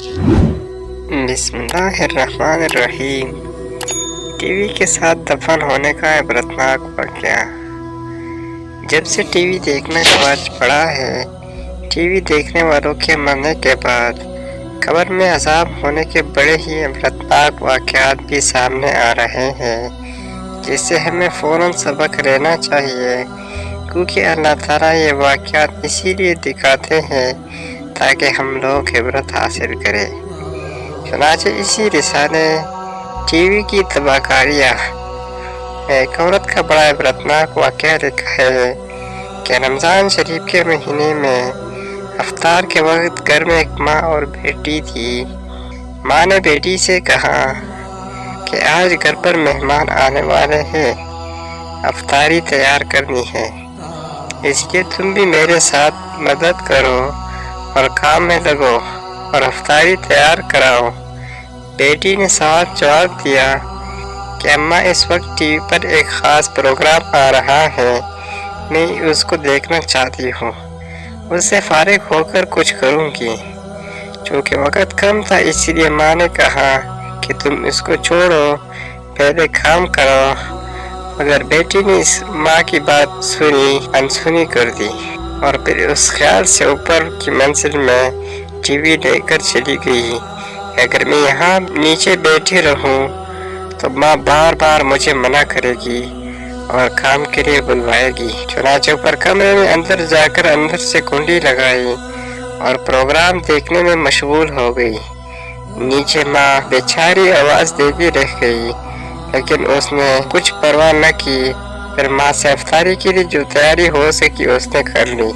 बिस्मिल्लाहिर्रहमानिर्रहीम। टीवी के साथ दफन होने का इबरतनाक वाक़या। जब से टीवी देखना रिवाज पड़ा है, टीवी देखने वालों के मरने के बाद कब्र में अज़ाब होने के बड़े ही इबरतनाक वाक़यात भी सामने आ रहे हैं, जिससे हमें फ़ौरन सबक लेना चाहिए, क्योंकि अल्लाह ताला ये वाक़यात इसीलिए दिखाते हैं ताकि हम लोग इबरत हासिल करें। चुनांचे इसी रिसाले टीवी की तबाहकारियाँ एक औरत का बड़ा इबरतनाक वाक़या लिखा है कि रमज़ान शरीफ के महीने में अफ्तार के वक्त घर में एक माँ और बेटी थी। माँ ने बेटी से कहा कि आज घर पर मेहमान आने वाले हैं, अफ्तारी तैयार करनी है, इसलिए तुम भी मेरे साथ मदद करो और काम में लगो और अफ्तारी तैयार कराओ। बेटी ने साफ जवाब दिया कि अम्मा इस वक्त टीवी पर एक ख़ास प्रोग्राम आ रहा है, मैं उसको देखना चाहती हूँ, उससे फारिग होकर कुछ करूँगी। चूँकि वक़्त कम था, इसलिए माँ ने कहा कि तुम इसको छोड़ो, पहले काम करो। मगर बेटी ने इस माँ की बात सुनी अनसुनी कर दी और फिर उस ख्याल से ऊपर की मंजिल में टीवी लेकर चली गई। अगर मैं यहाँ नीचे बैठी रहूँ तो माँ बार बार मुझे मना करेगी और काम के लिए बुलवाएगी। चुनांचे ऊपर कमरे में अंदर जाकर अंदर से कुंडी लगाई और प्रोग्राम देखने में मशगूल हो गई। नीचे माँ बेचारी आवाज़ देती रह गई, लेकिन उसने कुछ परवाह न की। फिर माँ से अफ्तारी के लिए जो तैयारी हो सकी उसने कर ली।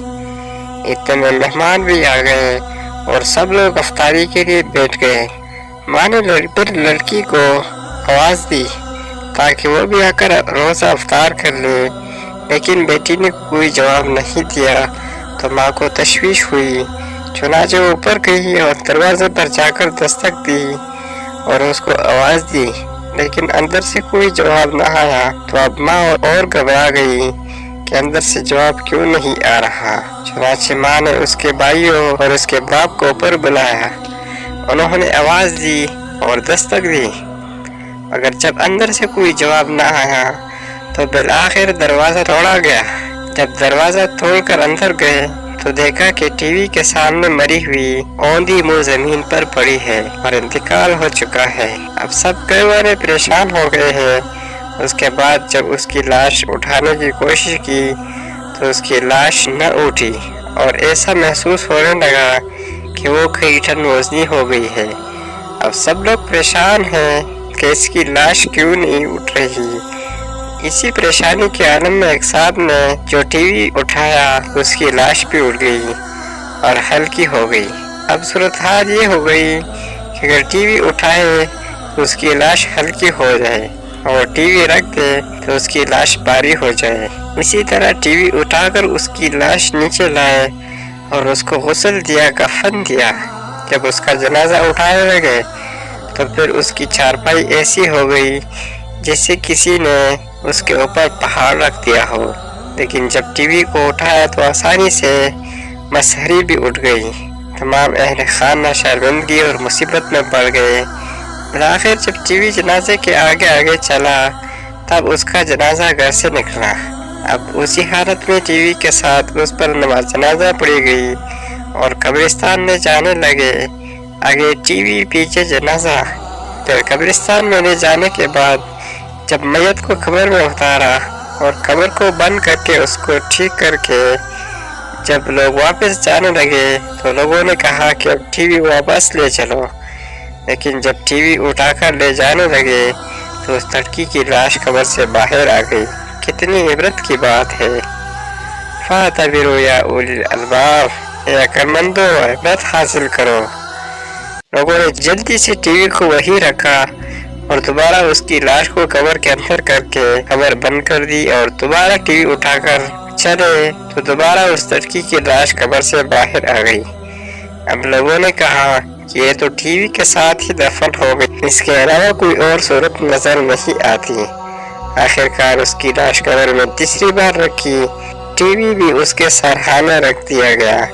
इतने में मेहमान भी आ गए और सब लोग अफ्तारी के लिए बैठ गए। माँ ने लड़की को आवाज़ दी ताकि वो भी आकर रोज़ा अफ्तार कर ले, लेकिन बेटी ने कोई जवाब नहीं दिया तो माँ को तशवीश हुई। चुनांचे ऊपर गई और दरवाजे पर जाकर दस्तक दी और उसको आवाज़ दी, लेकिन अंदर से कोई जवाब न आया। तो अब माँ और घबरा गई कि अंदर से जवाब क्यों नहीं आ रहा। चुनांचे माँ ने उसके भाइयों और उसके बाप को ऊपर बुलाया। उन्होंने आवाज़ दी और दस्तक दी, मगर जब अंदर से कोई जवाब न आया तो बिलाखिर दरवाज़ा तोड़ा गया। जब दरवाज़ा तोड़कर अंदर गए तो देखा कि टीवी के सामने मरी हुई औंधी मुँह ज़मीन पर पड़ी है और इंतकाल हो चुका है। अब सब घर वाले परेशान हो गए हैं। उसके बाद जब उसकी लाश उठाने की कोशिश की तो उसकी लाश न उठी और ऐसा महसूस होने लगा कि वो कई टन वज़नी हो गई है। अब सब लोग परेशान हैं कि इसकी लाश क्यों नहीं उठ रही। इसी परेशानी के आलम में एक साहब ने जो टीवी उठाया उसकी लाश भी उड़ गई और हल्की हो गई। अब सूरत हाल ये हो गई कि अगर टीवी उठाए तो उसकी लाश हल्की हो जाए और टीवी रख दे तो उसकी लाश भारी हो जाए। इसी तरह टीवी उठाकर उसकी लाश नीचे लाए और उसको गुस्ल दिया, कफन दिया। जब उसका जनाजा उठाने लगे तो फिर उसकी चारपाई ऐसी हो गई जैसे किसी ने उसके ऊपर पहाड़ रख दिया हो। लेकिन जब टीवी को उठाया तो आसानी से मसहरी भी उठ गई। तमाम अहले खाना शर्मिंदगी और मुसीबत में पड़ गए। आखिर जब टीवी जनाजे के आगे आगे चला तब उसका जनाजा घर से निकला। अब उसी हालत में टीवी के साथ उस पर नमाज जनाजा पड़ी गई और कब्रिस्तान में जाने लगे। आगे टीवी पीछे जनाजा। फिर कब्रिस्तान में ले जाने के बाद जब मैयत को कब्र में उतारा और कब्र को बंद करके उसको ठीक करके जब लोग वापस जाने लगे तो लोगों ने कहा कि अब टीवी वापस ले चलो। लेकिन जब टीवी उठाकर ले जाने लगे तो उस लड़की की लाश कब्र से बाहर आ गई। कितनी इबरत की बात है। फातबिरू या उलिल अलबाब, या अक्लमंदों इबरत हासिल करो। लोगों ने जल्दी से टीवी को वहीं रखा और दोबारा उसकी लाश को कब्र के अंदर करके कब्र बंद कर दी और दोबारा टीवी उठाकर चले तो दोबारा उस लड़की की लाश कब्र से बाहर आ गई। अब लोगों ने कहा कि ये तो टीवी के साथ ही दफन हो गई, इसके अलावा कोई और सूरत नजर नहीं आती। आखिरकार उसकी लाश कब्र में तीसरी बार रखी। टीवी भी उसके सरहाना रख दिया गया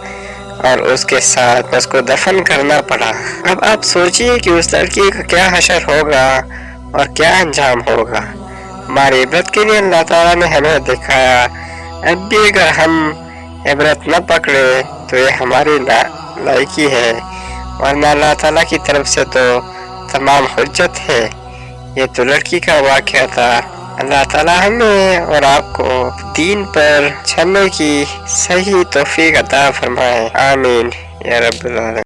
اور اس کے ساتھ اس کو دفن کرنا پڑا۔ اب آپ سوچئے کہ اس لڑکی کا کیا حشر ہوگا اور کیا انجام ہوگا۔ ہماری عبرت کے لیے اللہ تعالیٰ نے ہمیں دکھایا۔ اب بھی اگر ہم عبرت نہ پکڑے تو یہ ہماری لائکی ہے، ورنہ اللہ تعالیٰ کی طرف سے تو تمام حجت ہے۔ یہ تو لڑکی کا واقعہ تھا۔ اللہ تعالیٰ ہمیں اور آپ کو دین پر چلنے کی صحیح توفیق عطا فرمائے، آمین یا رب العالمین۔